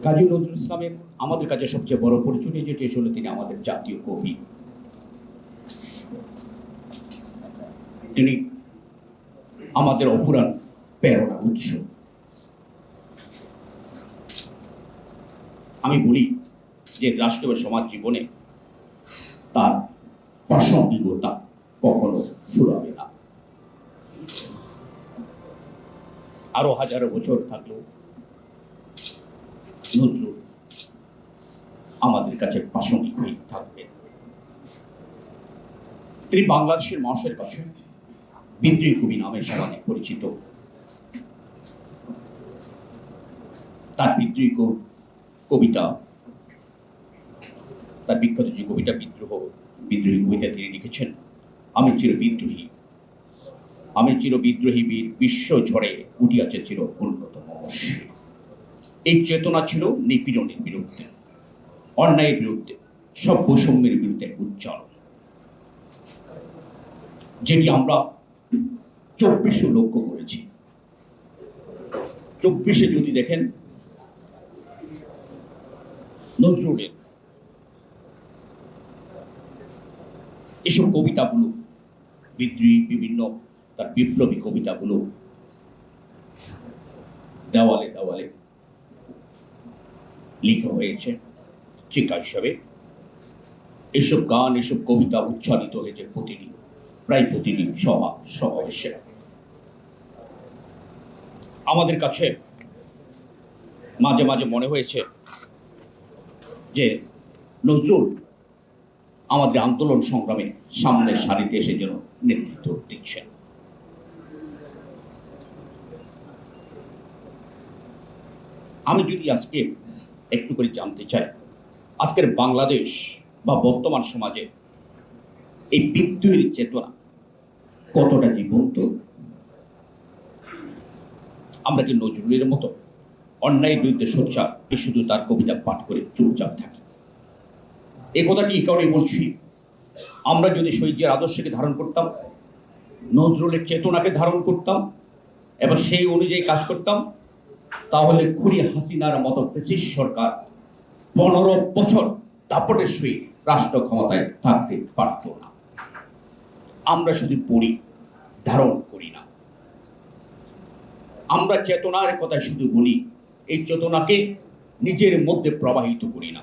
কাজী নজরুল ইসলামের আমাদের কাছে সবচেয়ে বড় পরিচয় যেটি হলো তিনি আমাদের জাতীয় কবি। তিনি আমাদের অফুরান প্রেরণা উৎস। আমি বলি যে রাষ্ট্রীয় সমাজ জীবনে তার প্রাসঙ্গিকতা কখনো ফুরাবে না। আরো হাজারো বছর থাকলেও নজরুল আমাদের কাছে প্রাসঙ্গিক হয়ে থাকবে। তিনি বাংলাদেশের মানুষের কাছে বিদ্রোহী কবি নামে সর্বাধিক পরিচিত। তার বিদ্রোহী কবিতা, তার বিখ্যাত যে কবিতা বিদ্রোহী কবিতা তিনি লিখেছেন, আমি চির বিদ্রোহী, আমি চির বিদ্রোহী বীর, বিশ্ব ঝড়ে উঠিয়াছে চির উন্নত মহর্ষি। এই চেতনা ছিল নিপীড়নের বিরুদ্ধে, অন্যায়ের বিরুদ্ধে, সব বৈষম্যের বিরুদ্ধে উজ্জ্বল, যেটি আমরা 24 লক্ষ্য করেছি। 24 যদি দেখেন নজরুলের এসব কবিতাগুলো, বিদ্রোহী বিভিন্ন তার বিপ্লবী কবিতাগুলো দেওয়ালে দেওয়ালে লেখা হয়েছে চিকা হিসাবে। এসব গান, এসব কবিতা উচ্চারিত হয়েছে প্রতিদিন, প্রায় প্রতিদিন সমাবেশে। আমাদের কাছে মাঝে মাঝে মনে হয়েছে যে নজরুল আমাদের আন্দোলন সংগ্রামে সামনের সারিতে এসে যেন নেতৃত্ব দিচ্ছেন। আমি যদি আজকে একটু করে জানতে চাই, আজকের বাংলাদেশ বা বর্তমান সমাজে এই বিদ্রোহের চেতনা কতটা জীবন্ত? আমরা কি নজরুলের মতো অন্যায়ের বিরুদ্ধে সোচ্চার শুধু তার কবিতা পাঠ করে চুপচাপ থাকি? এই কথাটি এই কারণে বলছি, আমরা যদি শহীদের আদর্শকে ধারণ করতাম, নজরুলের চেতনাকে ধারণ করতাম এবং সেই অনুযায়ী কাজ করতাম, তাহলে খুনি হাসিনার মতো ফ্যাসিস্ট সরকার 15 বছর দাপটের সহিত রাষ্ট্র ক্ষমতায় থাকতে পারত না। আমরা শুধু পড়ি, ধারণ করি না। আমরা চেতনার কথা শুধু বলি, এই চেতনাকে নিজের মধ্যে প্রবাহিত করি না।